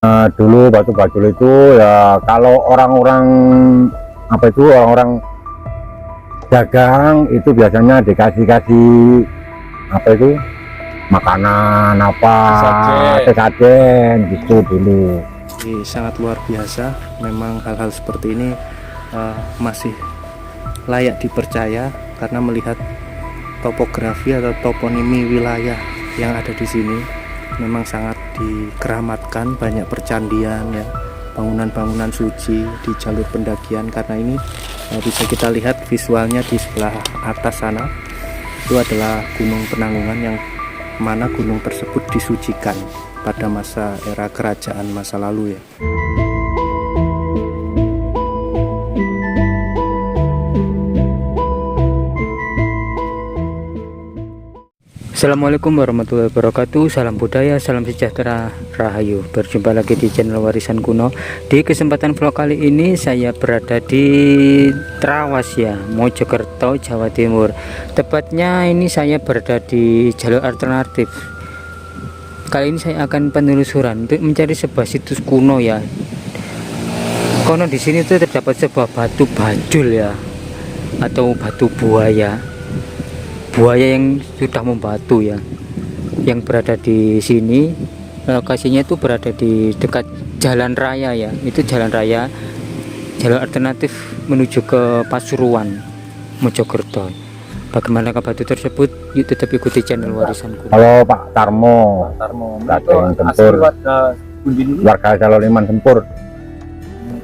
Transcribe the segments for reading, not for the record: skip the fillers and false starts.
Dulu batu bajul itu ya kalau orang-orang orang-orang dagang itu biasanya dikasih apa itu makanan apa sesajen gitu dulu. Sangat luar biasa. Memang hal-hal seperti ini masih layak dipercaya karena melihat topografi atau toponimi wilayah yang ada di sini memang sangat dikeramatkan, banyak percandian ya, bangunan-bangunan suci di jalur pendakian. Karena ini bisa kita lihat visualnya di sebelah atas sana, itu adalah Gunung Penanggungan yang mana gunung tersebut disucikan pada masa era kerajaan masa lalu ya. Assalamualaikum warahmatullahi wabarakatuh. Salam budaya, salam sejahtera, rahayu. Berjumpa lagi di channel Warisan Kuno. Di kesempatan vlog kali ini saya berada di Trawas ya, Mojokerto, Jawa Timur. Tepatnya ini saya berada di jalur alternatif. Kali ini saya akan penelusuran untuk mencari sebuah situs kuno ya. Konon di sini tuh terdapat sebuah batu bajul ya, atau batu buaya. Buaya yang sudah membatu ya, yang berada di sini. Lokasinya itu berada di dekat jalan raya ya, itu jalan raya, jalur alternatif menuju ke Pasuruan, Mojokerto. Bagaimana batu tersebut? Yuk tetap ikuti channel Warisan Kuno. Halo Pak Tarmo, Raden Tempur, warga Caloliman Tempur,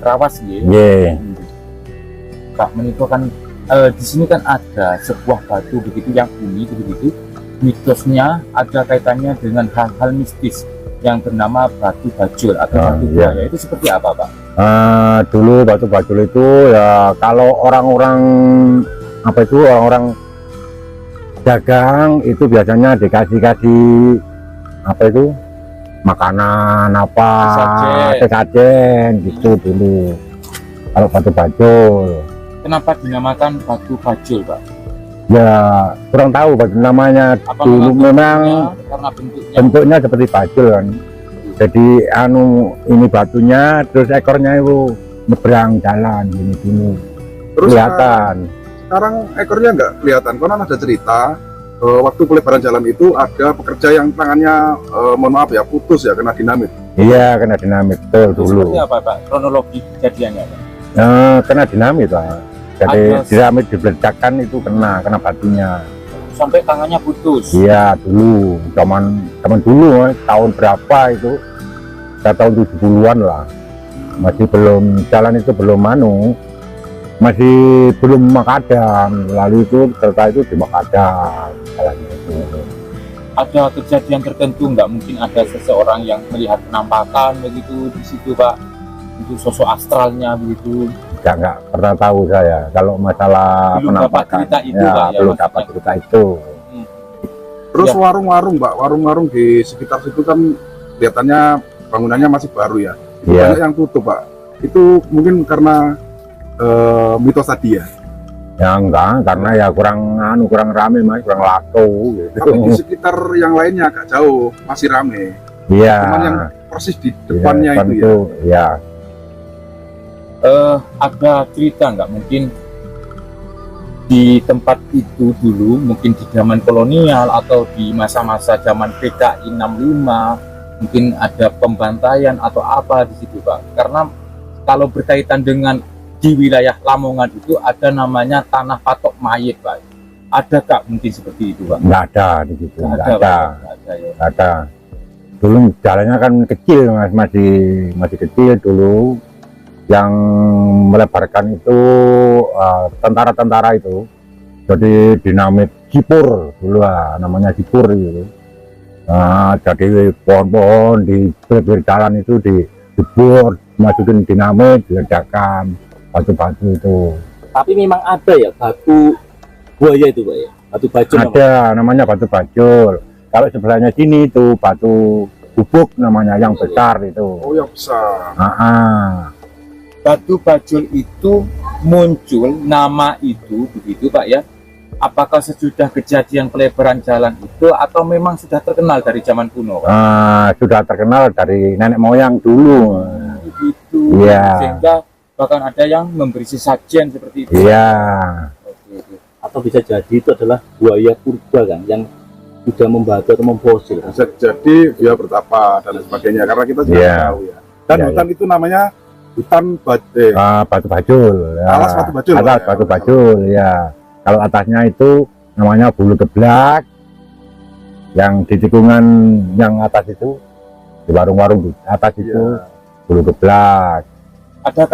Trawas ya. yeah. Pak Menito kan di sini kan ada sebuah batu begitu yang unik begitu, mitosnya ada kaitannya dengan hal-hal mistis yang bernama batu bajul atau batu buaya. Itu seperti apa Pak? Dulu batu bajul itu ya kalau orang-orang orang-orang dagang itu biasanya dikasih apa itu makanan apa sesajen gitu dulu kalau batu bajul. Kenapa dinamakan batu bajul Pak? Ya kurang tahu namanya. Apa dulu memang karena bentuknya seperti bajul kan, jadi ini batunya terus ekornya itu nyebrang jalan gini terus kelihatan. Sekarang ekornya nggak kelihatan. Konon ada cerita waktu pelebaran jalan itu ada pekerja yang tangannya mohon maaf ya putus ya, kena dinamit. Iya, kena dinamit betul dulu. Seperti apa Pak kronologi kejadiannya Pak? Kena dinamit Pak, jadi dinamit dibeledakkan itu kena batunya Sampai tangannya putus. iya dulu zaman dulu tahun berapa itu, tahun 70-an lah, masih belum jalan itu belum masih belum makadam, lalu itu setelah itu di makadam jalannya itu. Ada kejadian tertentu nggak, mungkin ada seseorang yang melihat penampakan begitu di situ Pak, itu sosok astralnya begitu? Nggak pernah tahu saya kalau masalah Belum dapat penampakan cerita itu ya, Pak, ya, belum maksudnya. dapat cerita itu. Terus Ya. warung-warung Pak, warung-warung di sekitar situ kan kelihatannya bangunannya masih baru ya. Iya. Banyak yang tutup Pak. Itu mungkin karena mitos tadi ya. Ya enggak, karena ya kurang rame mas, kurang laku gitu. Tapi di sekitar yang lainnya agak jauh masih rame. Iya. Cuman yang persis di depannya depan itu ya. Ada cerita nggak mungkin di tempat itu dulu, mungkin di zaman kolonial atau di masa-masa zaman PKI 65, mungkin ada pembantaian atau apa di situ Pak? Karena kalau berkaitan dengan di wilayah Lamongan itu ada namanya tanah patok mayit Pak. Adakah mungkin seperti itu Pak? Nggak ada di situ, nggak ada. Nggak ada ya. Nggak ada. Dulu jalannya kan kecil mas, masih kecil dulu. Yang melebarkan itu tentara-tentara itu, jadi dinamit Cipur dulu namanya Cipur gitu. Jadi pohon-pohon di pinggir jalan itu dibor, masukin dinamit, diledakkan batu-batu itu. Tapi memang ada ya batu buaya itu Pak ya, batu bajul Ada namanya batu bajul. Kalau sebelahnya sini itu batu gubuk namanya yang besar itu. Oh yang besar. Batu bajul itu muncul nama itu begitu Pak ya apakah sesudah kejadian pelebaran jalan itu atau memang sudah terkenal dari zaman kuno, Pak? Sudah terkenal dari nenek moyang dulu. Begitu. Iya. Sehingga bahkan ada yang memberi sesajen seperti itu. Iya. Oke. Atau bisa jadi itu adalah buaya purba kan yang sudah membatu atau memfosil. Bisa jadi dia bertapa dan lain sebagainya karena kita juga Iya. tahu ya. Dan Iya, hutan itu namanya hutan Batu Bajul. Ya. Alas Batu Bajul, Alas Pak, ya. Batu Bajul, ya. Kalau atasnya itu namanya Bulu Geblak. Yang di tikungan yang atas itu, di warung-warung di atas itu Iya. Bulu Geblak. Ada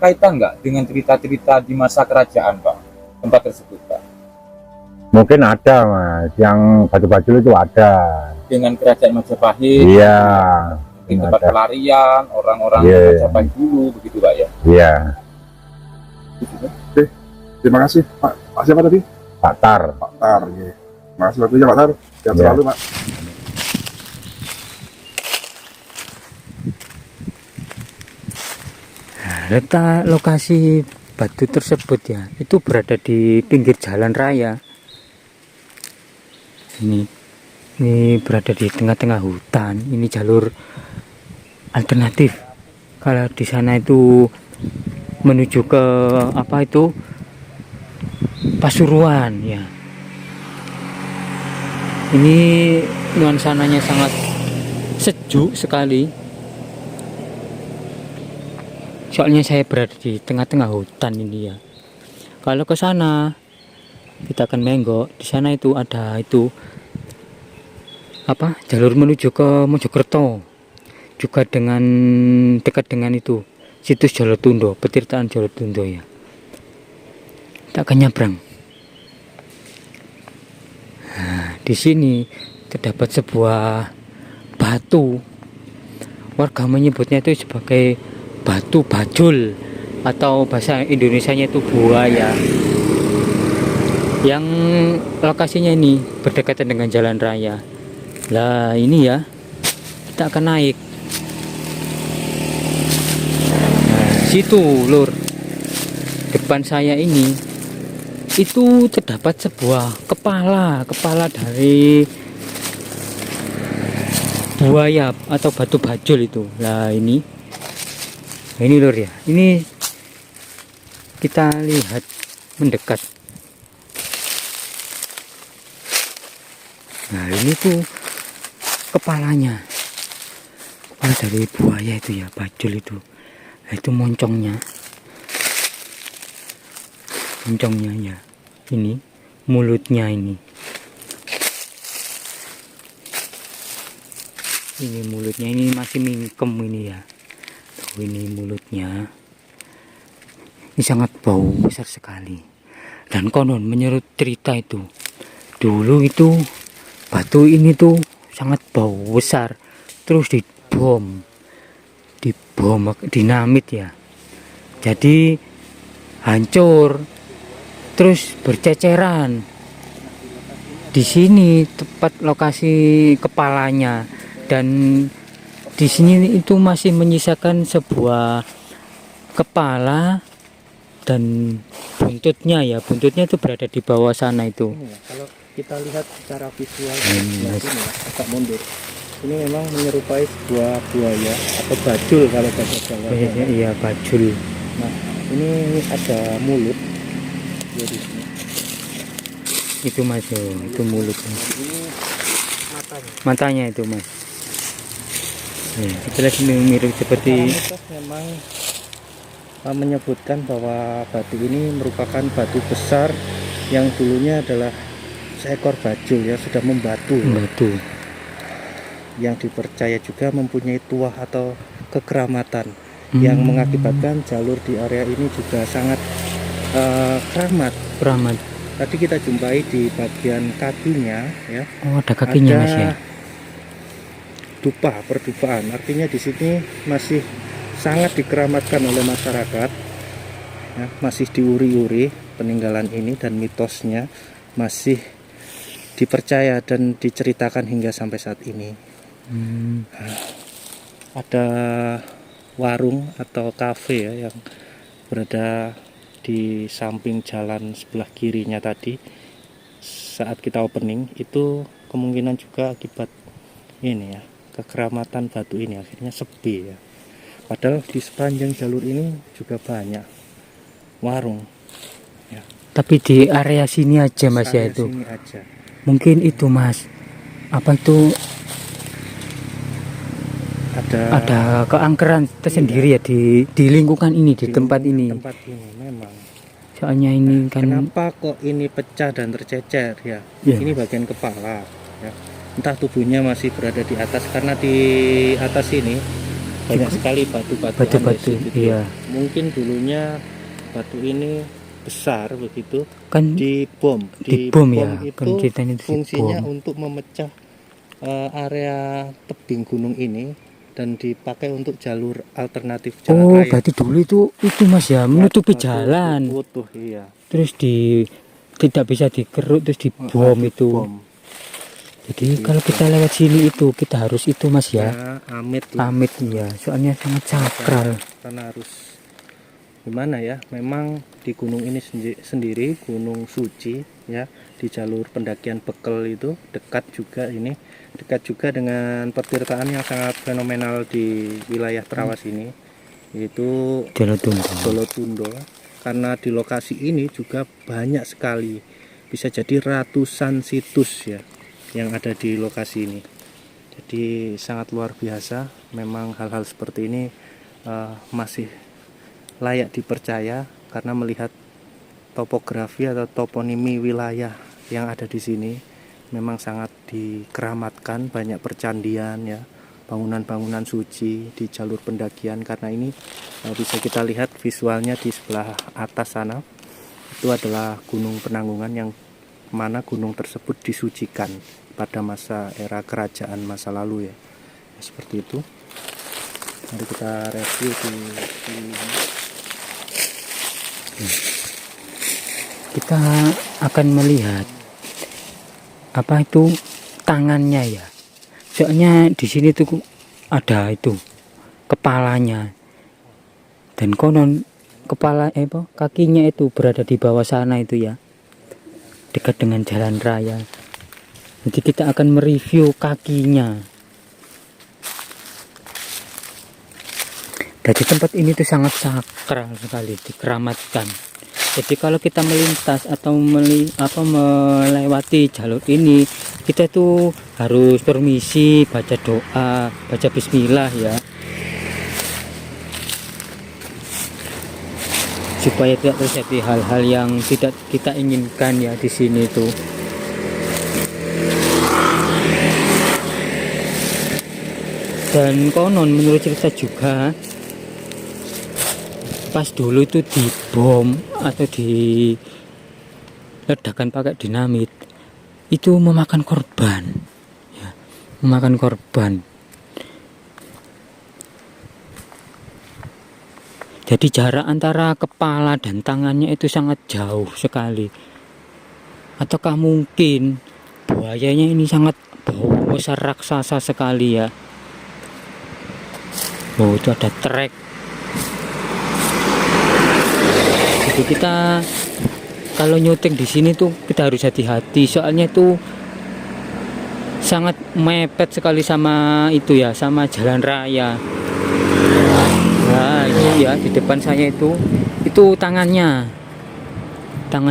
kaitan nggak dengan cerita-cerita di masa kerajaan, Pak? Tempat tersebut, Pak? Mungkin ada, Mas. Yang Batu Bajul itu ada. Dengan kerajaan Majapahit, Iya. di tempat ada. pelarian orang-orang Iya. Majapahit dulu, begitu, Pak ya? Iya. Terima kasih Pak. Pak siapa tadi? Pak Tar. Pak Tar. Ya. Terima kasih waktunya Pak Tar. Sehat Iya. selalu Pak. Letak lokasi batu tersebut ya, itu berada di pinggir jalan raya. Ini berada di tengah-tengah hutan. Ini jalur alternatif. Kalau di sana itu menuju ke apa itu Pasuruan ya. Ini nuansanya sangat sejuk sekali. Soalnya saya berada di tengah-tengah hutan ini ya. Kalau ke sana kita akan menggok. Di sana itu ada itu apa? Jalur menuju ke Mojokerto. Juga dengan dekat dengan itu situs Jolotundo, Petirtaan Jolotundo ya. Kita akan nyebrang. Nah, di sini terdapat sebuah batu. Warga menyebutnya itu sebagai batu bajul atau bahasa Indonesianya itu buaya. Yang lokasinya ini berdekatan dengan jalan raya. Lah ini ya, kita akan naik. Nah, situ lur, depan saya ini itu terdapat sebuah kepala dari buaya atau batu bajul itu. Lah ini lur ya, ini kita lihat mendekat. Nah ini tuh kepala dari buaya itu ya, bajul itu. Nah, itu moncongnya ya, ini mulutnya ini mulutnya ini masih mingkem ini ya. Tuh, ini mulutnya ini sangat bau besar sekali. Dan konon menurut cerita itu dulu itu batu ini tuh sangat bau besar, terus dibom dinamit ya, jadi hancur terus berceceran. Di sini tepat lokasi kepalanya, dan di sini itu masih menyisakan sebuah kepala dan buntutnya ya, buntutnya itu berada di bawah sana itu. Kalau kita lihat secara visual agak mundur, ini memang menyerupai sebuah buaya atau bajul kalau bahasa Jawa. Iya, bajul. Nah, ini ada mulut ya di sini. Itu mas, itu mulutnya, Ini matanya itu mas. Ya, kita lihat ini mirip seperti mitos memang menyebutkan bahwa batu ini merupakan batu besar yang dulunya adalah seekor bajul yang sudah membatu, batu. yang dipercaya juga mempunyai tuah atau kekeramatan yang mengakibatkan jalur di area ini juga sangat keramat. keramat. Tadi kita jumpai di bagian kakinya ya, Oh, ada kakinya mas ya. dupa, perdupaan. Artinya di sini masih sangat dikeramatkan oleh masyarakat ya, masih diuri-uri peninggalan ini, dan mitosnya masih dipercaya dan diceritakan hingga sampai saat ini. Ada warung atau kafe ya yang berada di samping jalan sebelah kirinya tadi saat kita opening itu kemungkinan juga akibat ini ya, kekeramatan batu ini akhirnya sepi ya. Padahal di sepanjang jalur ini juga banyak warung. Tapi di area sini aja Mas ya Area itu. sini aja. Mungkin itu Mas. Apa itu ada keangkeran tersendiri ya di lingkungan ini, di tempat ini. Tempat ini memang. Soalnya ini kan Kenapa kok ini pecah dan tercecer ya? Ya. Ini bagian kepala ya. Entah tubuhnya masih berada di atas karena di atas ini banyak sekali batu-batu batu-batu. andesit gitu. Iya. Mungkin dulunya batu ini besar begitu Kan dibom ya. itu Kan ceritanya itu fungsinya dibom. untuk memecah area tebing gunung ini dan dipakai untuk jalur alternatif jalan Oh, raya. berarti dulu itu Mas ya menutupi Batu jalan. utuh iya. Terus tidak bisa dikeruk terus dibom itu. Dibom. Jadi kalau kita lewat sini itu kita harus itu Mas ya. Ya, amit lah. Pamit ya. Soalnya sangat sakral. Karena harus gimana ya, memang di gunung ini sendiri gunung suci ya, di jalur pendakian Bekel itu dekat juga dengan pertirtaan yang sangat fenomenal di wilayah Trawas ini, yaitu Jolotundo. Karena di lokasi ini juga banyak sekali, bisa jadi ratusan situs ya yang ada di lokasi ini. Jadi sangat luar biasa. Memang hal-hal seperti ini masih layak dipercaya karena melihat topografi atau toponimi wilayah yang ada di sini memang sangat dikeramatkan, banyak percandian ya, bangunan-bangunan suci di jalur pendakian. Karena ini bisa kita lihat visualnya di sebelah atas sana itu adalah Gunung Penanggungan yang mana gunung tersebut disucikan pada masa era kerajaan masa lalu ya, seperti itu. Mari kita review di Kita akan melihat apa itu tangannya ya. Soalnya di sini tuh ada itu kepalanya. Dan konon kakinya itu berada di bawah sana itu ya. Dekat dengan jalan raya. Jadi kita akan mereview kakinya. Jadi tempat ini tuh sangat sakral sekali, dikeramatkan. Jadi kalau kita melintas atau melewati jalur ini, kita tuh harus permisi, baca doa, baca bismillah ya, supaya tidak terjadi hal-hal yang tidak kita inginkan ya di sini tuh. Dan konon menurut cerita juga, pas dulu itu dibom atau diledakkan pakai dinamit, itu memakan korban ya, memakan korban. Jadi jarak antara kepala dan tangannya itu sangat jauh sekali. Ataukah mungkin buayanya ini sangat besar, raksasa sekali ya. Oh, itu ada trek. Jadi kita kalau nyuting di sini tuh kita harus hati-hati, soalnya itu sangat mepet sekali sama itu ya, sama jalan raya. Nah ini ya di depan saya itu tangan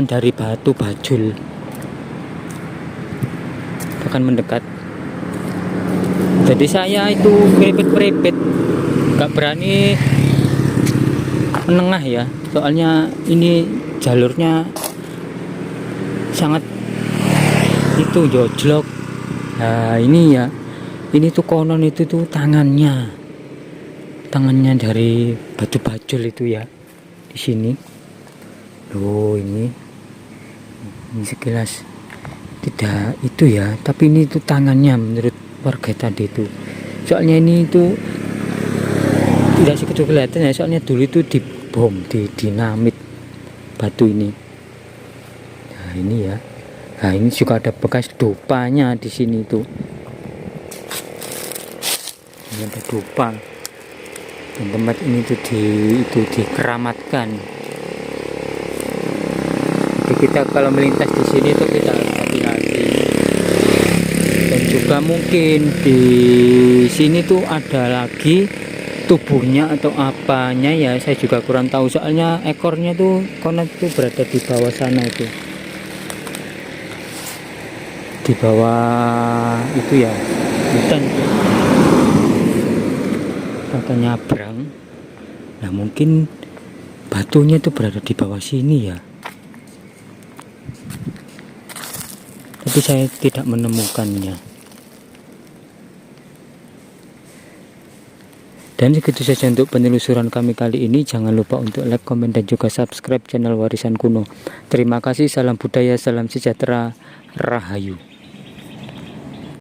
dari batu bajul, akan mendekat. Jadi saya itu merepet, gak berani menengah ya, soalnya ini jalurnya sangat itu jojlok. Nah ini ya, ini tuh konon itu tuh tangannya dari batu bajul itu ya, di sini. Loh ini sekilas tidak itu ya, tapi ini tuh tangannya menurut warga tadi itu. Soalnya ini itu tidak segitu kelihatan ya, soalnya dulu itu dibom, di dinamit batu ini. Nah ini ya, nah ini juga ada bekas dupanya di sini tuh. Ini ada dupa. Dan tempat ini tuh dikeramatkan. kita kalau melintas di sini tuh kita harus hati-hati. Dan juga mungkin di sini tuh ada lagi tubuhnya atau apanya ya, saya juga kurang tahu, soalnya ekornya tuh konon tuh berada di bawah sana itu, di bawah itu ya, hutan tuh katanya nyabrang. Nah mungkin batunya itu berada di bawah sini ya, tapi saya tidak menemukannya. Dan segitu saja untuk penelusuran kami kali ini. Jangan lupa untuk like, komen, dan juga subscribe channel Warisan Kuno. Terima kasih, salam budaya, salam sejahtera, Rahayu.